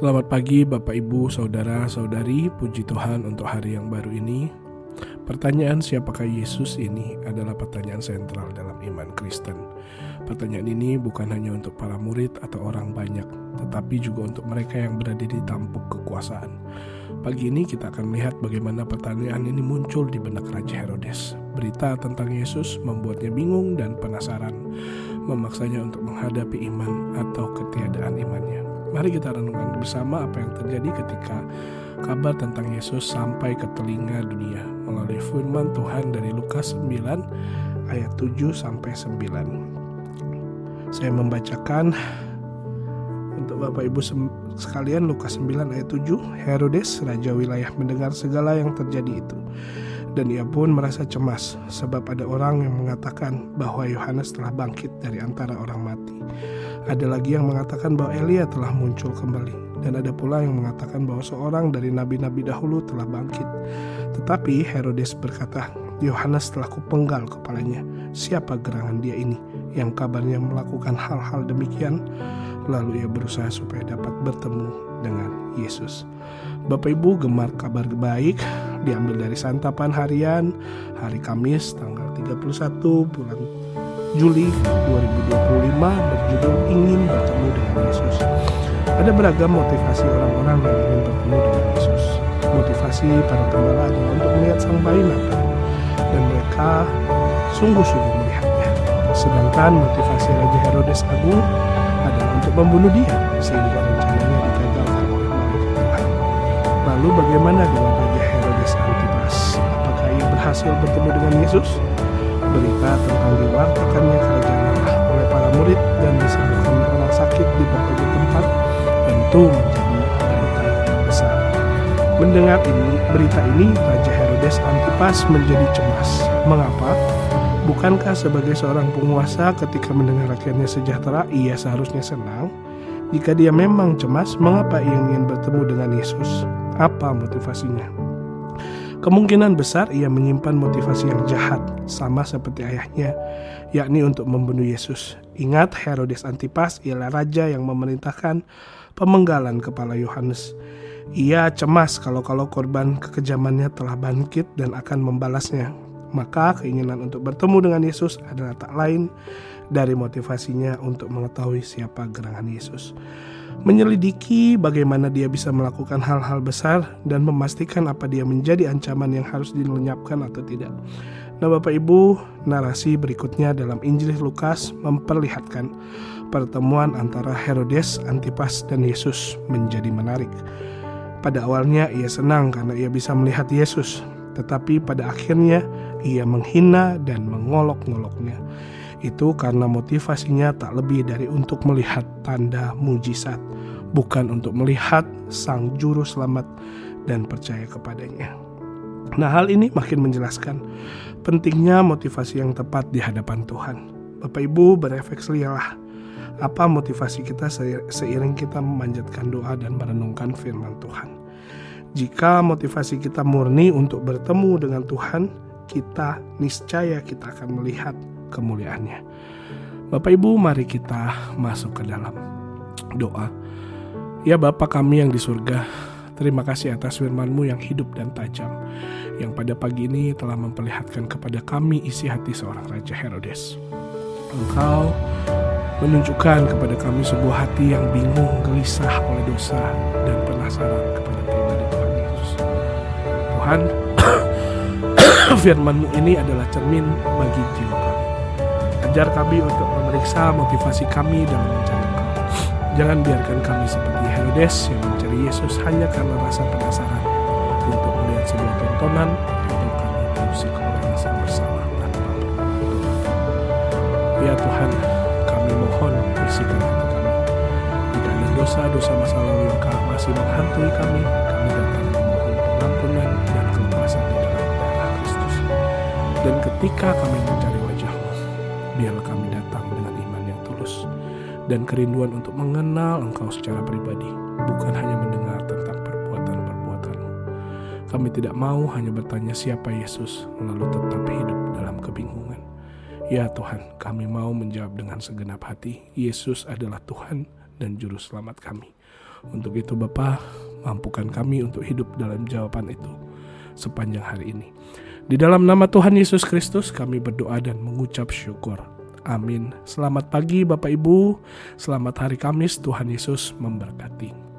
Selamat pagi Bapak Ibu, Saudara, Saudari, puji Tuhan untuk hari yang baru ini. Pertanyaan siapakah Yesus ini adalah pertanyaan sentral dalam iman Kristen. Pertanyaan ini bukan hanya untuk para murid atau orang banyak, tetapi juga untuk mereka yang berada di tampuk kekuasaan. Pagi ini kita akan melihat bagaimana pertanyaan ini muncul di benak Raja Herodes. Berita tentang Yesus membuatnya bingung dan penasaran, memaksanya untuk menghadapi iman atau ketiadaan imannya. Mari kita renungkan bersama apa yang terjadi ketika kabar tentang Yesus sampai ke telinga dunia melalui firman Tuhan dari Lukas 9 ayat 7-9. Saya membacakan untuk Bapak Ibu sekalian Lukas 9 ayat 7. Herodes, raja wilayah, mendengar segala yang terjadi itu, dan ia pun merasa cemas, sebab ada orang yang mengatakan bahwa Yohanes telah bangkit dari antara orang mati. Ada lagi yang mengatakan bahwa Elia telah muncul kembali, dan ada pula yang mengatakan bahwa seorang dari nabi-nabi dahulu telah bangkit. Tetapi Herodes berkata, Yohanes telah kupenggal kepalanya. Siapa gerangan dia ini yang kabarnya melakukan hal-hal demikian? Lalu ia berusaha supaya dapat bertemu dengan Yesus. Bapak Ibu, gemar kabar baik diambil dari santapan harian hari Kamis tanggal 31 bulan Juli 2025 berjudul Ingin Bertemu dengan Yesus. Ada beragam motivasi orang-orang yang ingin bertemu dengan Yesus. Motivasi para gembala adalah untuk melihat sang bayi Natal, dan mereka sungguh-sungguh melihatnya. Sedangkan motivasi Raja Herodes Agung adalah untuk membunuh dia, sehingga rencananya digagalkan oleh malaikat Tuhan. Lalu bagaimana dengan Raja Herodes Antipas? Apakah ia berhasil bertemu dengan Yesus? Berita tentang diwartakannya kerajaan Allah oleh para murid dan disembuhkannya orang sakit di berbagai tempat tentu menjadi berita besar. Mendengar berita ini, Raja Herodes Antipas menjadi cemas. Mengapa? Bukankah sebagai seorang penguasa ketika mendengar rakyatnya sejahtera, ia seharusnya senang? Jika dia memang cemas, mengapa ia ingin bertemu dengan Yesus? Apa motivasinya? Kemungkinan besar ia menyimpan motivasi yang jahat, sama seperti ayahnya, yakni untuk membunuh Yesus. Ingat, Herodes Antipas ialah raja yang memerintahkan pemenggalan kepala Yohanes. Ia cemas kalau korban kekejamannya telah bangkit dan akan membalasnya. Maka keinginan untuk bertemu dengan Yesus adalah tak lain dari motivasinya untuk mengetahui siapa gerangan Yesus. Menyelidiki bagaimana dia bisa melakukan hal-hal besar dan memastikan apa dia menjadi ancaman yang harus dilenyapkan atau tidak. Nah Bapak Ibu, narasi berikutnya dalam Injil Lukas memperlihatkan pertemuan antara Herodes Antipas dan Yesus menjadi menarik. Pada awalnya ia senang karena ia bisa melihat Yesus, tetapi pada akhirnya ia menghina dan mengolok-ngoloknya. Itu karena motivasinya tak lebih dari untuk melihat tanda mujizat, bukan untuk melihat sang juru selamat dan percaya kepadanya. Nah, hal ini makin menjelaskan pentingnya motivasi yang tepat di hadapan Tuhan. Bapak Ibu, berefleksilah apa motivasi kita seiring kita memanjatkan doa dan merenungkan firman Tuhan. Jika motivasi kita murni untuk bertemu dengan Tuhan, niscaya kita akan melihat kemuliaannya. Bapak Ibu, mari kita masuk ke dalam doa. Ya Bapa kami yang di surga, terima kasih atas firman-Mu yang hidup dan tajam, yang pada pagi ini telah memperlihatkan kepada kami isi hati seorang Raja Herodes. Engkau menunjukkan kepada kami sebuah hati yang bingung, gelisah oleh dosa, dan penasaran kepada pribadi Tuhan Yesus. Tuhan, firman-Mu ini adalah cermin bagi jiwa kami. Ajar kami untuk memeriksa motivasi kami dalam mencari Engkau. Jangan biarkan kami seperti Herodes yang mencari Yesus hanya karena rasa penasaran untuk melihat sebuah tontonan atau kami terusik oleh rasa bersalah tanpa perbuatan. Ya Tuhan, kami mohon bersihkan hati kami. Jika ada dosa-dosa masa lalu yang masih menghantui kami datang memohon pengampunan dan kelepasan di dalam darah Kristus. Dan ketika kami mencari wajah-Mu, biarlah kami datang dengan iman yang tulus dan kerinduan untuk mengenal Engkau secara pribadi, bukan hanya mendengar tentang perbuatan-perbuatan-Mu. Kami tidak mau hanya bertanya siapa Yesus, lalu tetap hidup dalam kebingungan. Ya Tuhan, kami mau menjawab dengan segenap hati, Yesus adalah Tuhan dan Juru Selamat kami. Untuk itu Bapa, mampukan kami untuk hidup dalam jawaban itu sepanjang hari ini. Di dalam nama Tuhan Yesus Kristus kami berdoa dan mengucap syukur. Amin. Selamat pagi Bapak Ibu, selamat hari Kamis, Tuhan Yesus memberkati.